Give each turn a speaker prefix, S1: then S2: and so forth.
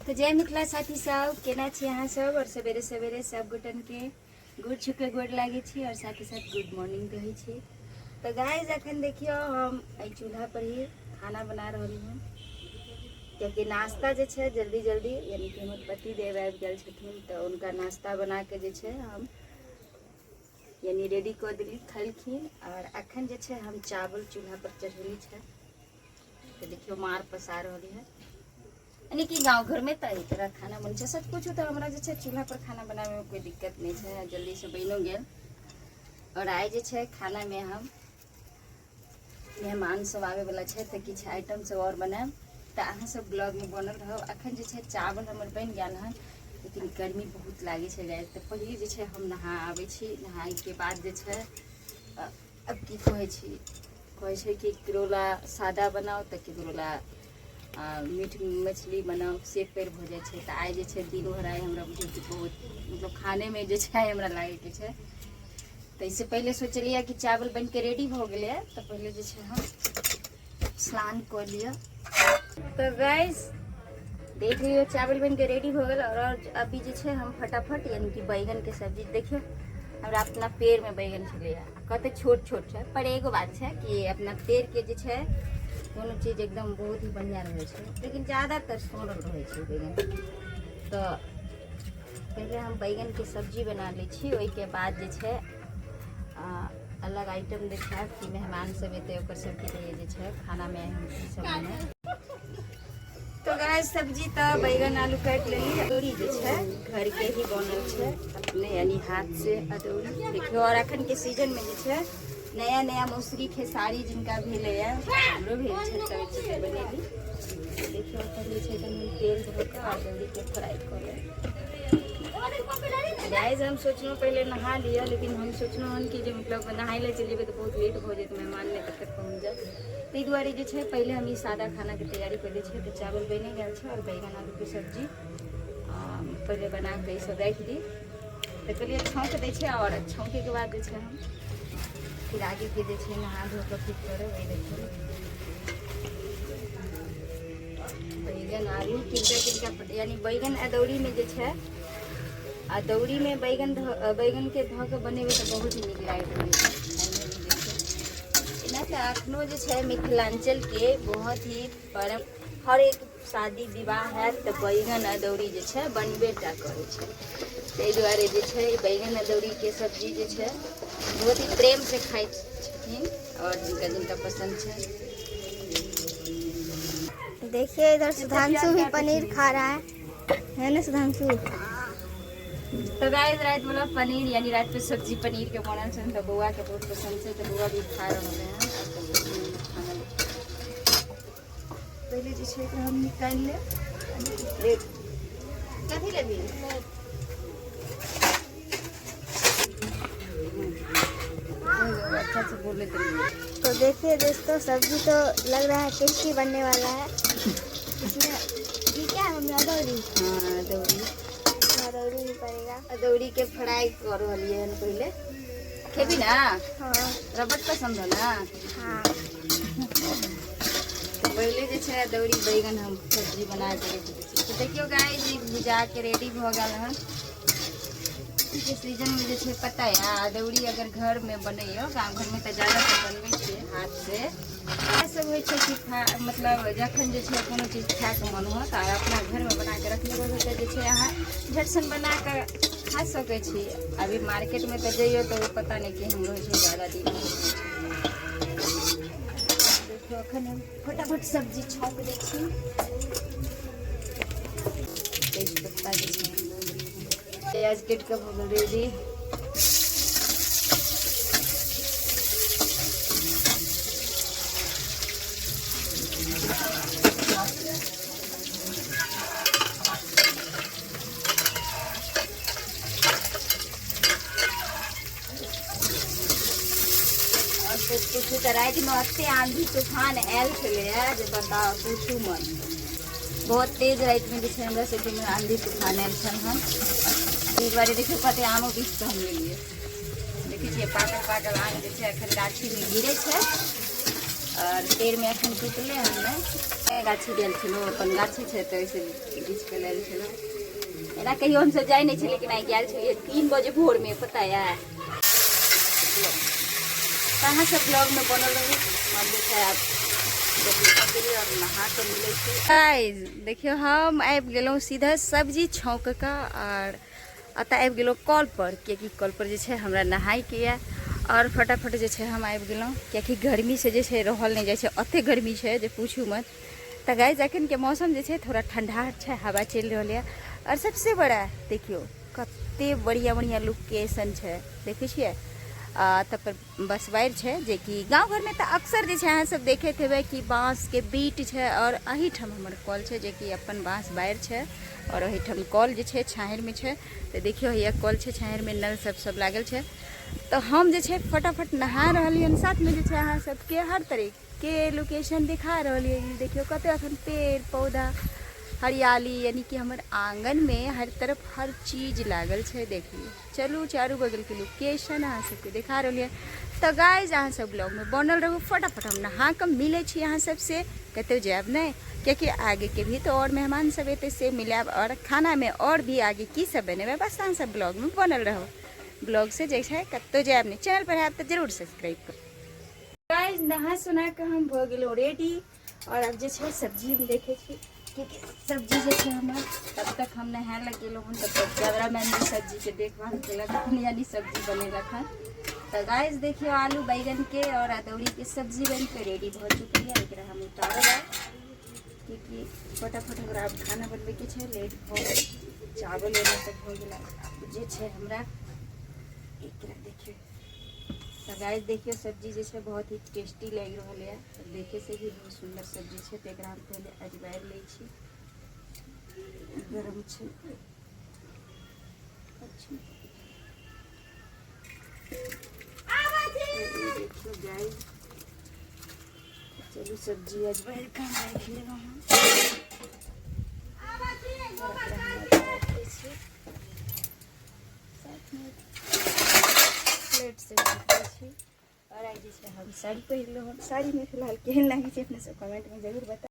S1: तो जय मिथिला साथी सब केना छी अहाँ सब और सवेरे सवेरे सब गोटन के गोड़ छुके गोड़ लागे छी और साथ ही साथ गुड मॉर्निंग कहे छी। तो गाइस अखन देखियो हम चूल्हा पर ही खाना बना रही हूँ क्योंकि नाश्ता जे छे जल्दी जल्दी यानी कि हमर पति देव आबि गेल छथिन तो उनका नाश्ता बना के जे छे हम यानी रेडी कर दिली खलखिन और अखन जे छे हम चावल चूल्हा पर चढ़ेली छे। तो देखियो मार पसार रही है यानी कि गांव घर में तो ई तरह खाना बन छे। सच पूछू तो हमरा जे छे चूल्हा पर खाना बनावे में कोई दिक्कत नहीं है, जल्दी से बनो गेल। और आइ जे छे खाना में हम मेहमान सब आवे वाला छे तो किछ आइटम सब और बनाएम तो अहाँ सब ब्लॉग में बनल रहो। अखन जे छे चावल हमर बन गेल हन लेकिन गर्मी बहुत लागे छे गाइस। तो पहले जे छे हम नहा आवे छी, नहाई के बाद जे छे अब की कहे छे कि करोला सादा बनाओ तो करोला मीट मछली बनाओ से पेड़ हो जाए छे। तो आइ जे छे दिन भर आइ हमरा बुझे कि बहुत मतलब खाने में जे छे हमरा लागे के छे। तो इससे पहले सोचलिए कि चावल बन के रेडी हो गए तो पहले जे छे हम स्नान कर लिया। तो गाइस देख लियो चावल बन के रेडी हो गए और अभी जे छे हम फटाफट यानी कि बैगन के सब्जी देखियो हमरा अपना पेड़ में बैगन छे कते छोट छोट छे। पर एगो बात छे कि अपना पेड़ के जे छे कोनो चीज एकदम बहुत ही बढ़िया रहे छे लेकिन ज़्यादातर सड़ल रहे छे बैगन। तो पहले हम बैगन के सब्जी बना ले छी, ओई के बाद जे छे अलग आइटम देखाब कि मेहमान सब एते ओकर सबके लिए जे छे खाना में हम की सब बनाए। तो गाइस सब्जी तो बैगन आलू काट लेली। अदौरी जे छे घर के ही बनल छे अपने यानी हाथ से अदौरी देखियो। और अखन के सीजन में जे छे नया नया मौसरी खेसारी जिनका भेले हमरो भेल छे तो चीज बनेली। देखियो पहले छे कनी तेल धो के और जल्दी के फ्राई कर ले। गाइस हम सोचलो पहले नहा लिया लेकिन हम सोचलो हन कि जे मतलब नहाय ले चलिए तो बहुत लेट हो जाए, मेहमान ने तक तक पहुंच जाए। तै दुआरे जे छे पहले हम ई सादा खाना के तैयारी कर दै छे। तो चावल बने गेल छे और बैगन आलू के सब्जी पहले बना के सब रख दी। तो कहलिए छौंक दै छे और छौंके के बाद जे छे हम फिर आगे के जे छे नहा धो के फिर करे। वही देखिए बैगन आलू किनका यानी बैगन अदौरी में जे छे अदौरी में बैगन के ध के बनेबे तो बहुत ही नीक लागत है। एना तो अखनो जे छे मिथिलांचल के बहुत ही परम हर एक शादी विवाह है तो बैगन अदौरी जे छे बनबेटा करे छे। ताहि दुआरे जे छे बैगन अदौरी के सब्जी जे छे बहुत ही प्रेम से खाई छथिन और जिनका जिनका पसंद छे।
S2: देखिए इधर सुधांशु भी पनीर खा रहा है ना सुधांशु।
S1: तो गाइस रात वाला पनीर यानी रात पे सब्जी पनीर के बनल छे तो बउआ के बहुत पसंद छे तो बउआ भी खा रहे हैं। पहले जे छे हम निकाल ले प्लेट कथी लेबी अच्छा से बोले
S2: तो देखिए दोस्तों सब्जी तो लग रहा है टेस्टी बनने वाला है। इसमें ये क्या है मम्मी अदौरी?
S1: हाँ अदौरी
S2: ही पड़ेगा।
S1: अदौरी के फ्राई कर रही है पहले खेबी ना।
S2: हाँ
S1: रबट पसंद है ना।
S2: हाँ
S1: तो पहले जे छे अदौरी बैगन हम सब्जी बना के रख दी। तो देखियो गाइस ये भुजा के रेडी हो गल है। के सीजन में जे छे पता है अदौरी अगर घर में बनैयो गाँव घर में तो ज़्यादा से बनबै छे हाथ से सब होइ छे कि मतलब जखन जे छे कोनो चीज खाए के मन होत और अपना घर में बना के रखले रहबे तो जे छे अहाँ झटसन बना के खा सकै छी। अभी मार्केट में तो जइयो तो पता नहीं केहन रहै छे ज़्यादा दिन। देखियो अखन हम फटाफट सब्जी छौंक दै छी। तेजपत्ता जे छे प्याज कट के हो गल रेडी। पूछू तो रात में अत्ते आंधी तूफान आयल छे जे बताओ पूछू मन। बहुत तेज रात में जे हमरा सबके में आंधी तूफान आयल छन हम। एक बार देखिए कते आमो बीच तो हम लेलिए। देखिए पाकल पाकल आम जे छे अखन गाछी में गिरे छे और पेड़ में एखन टूटले हमें गाछी गेल छलो अपन गाछी छै तऽ ओइसे बीच के लेल छलो एना कहियो हम सब जाय नहीं छी लेकिन आई गेल छलिए 3 बजे भोर में पता है कहाँ सब ब्लॉग में बनल रही हम देखा और नहा के मिले गाइस देखियो हम आबि गेलहुँ सीधा सब्जी छौंक का और अतः आबि गेलहुँ कल पर कियाकि कल पर जे छै हमरा नहाय के या और फटाफट जे छै हम आबि गेलहुँ कियाकि गर्मी से जे छै रहल नहीं जाइ छै अते गर्मी छै जे पूछू मत तो गाइस अखन के मौसम जे छै थोड़ा ठंडा छै हवा चल रहल है और सबसे बड़ा देखियो कते बढ़िया बढ़िया लोकेशन छै देखे छियै तब पर बसवारि छै जे कि गाँव घर में तो अक्सर जे छै अहाँ सब देखैत हेबै कि बाँस के बीट छै और अही ठाम हमर कल छै जे कि अपन बाँस बारि छै और अही ठाम कल जे छै छाहरि में छै तो देखियो ये कल छै छाहरि में नल सब लागल छै तो हम जे छै फटाफट नहा रहलियन साथ में जे छै अहाँ सबके हर तरह के लोकेशन दिखा रहलिए देखियो कते अखन पेड़ पौधा हरियाली यानी कि हमर आंगन में हर तरफ हर चीज लागल छै देखिए चलू चारू बगल के लोकेशन अहाँ सबके दिखा रहलिए तो गाइज अहाँ सब ब्लॉग में बनल रहू फटाफट हम नहा के मिले छी अहाँ सबसे कतौ जायब नहीं क्योंकि आगे के भी तो और मेहमान सब एते से मिलाब और खाना में और भी आगे की सब बनेबे बस अहाँ सब ब्लॉग में बनल रहो ब्लॉग से जैसे कतौ जायब नहीं चैनल पर आब तो जरूर सब्सक्राइब करू गाइज नहा सुना के हम भ गेलहुँ रेडी और अब जे छै सब्जी में देखे छी कि सब्जी जे छै हमर तब तक हम नहाय लग गेलहुँ हन तब तक कैमरामैन भी सब्जी के देखभाल केलक हन यानी सब्जी बनेलक हन तो गाइस देखियो आलू बैगन के और अदौड़ी के सब्जी बन के रेडी हो चुकी है एकरा हम उतारब क्योंकि फटाफट हमरा अब खाना बनबे के छै लेट हो चावल एना तक हो गेला जे छै हमरा एकरा देखियो तो गाइस देखियो सब्जी जे छै बहुत ही टेस्टी लग रहा है देखे से भी बहुत सुंदर सब्जी छै तो एकरा हम पहले अजवाइन ले छी गरम छै अच्छा देखियो गाइस चलो सब्जी अजवाइन का रख लेना हम प्लेट से और आज हम साड़ी पहन लो साड़ी में फिलहाल केहन लगे अपने सब कमेंट में जरूर बता।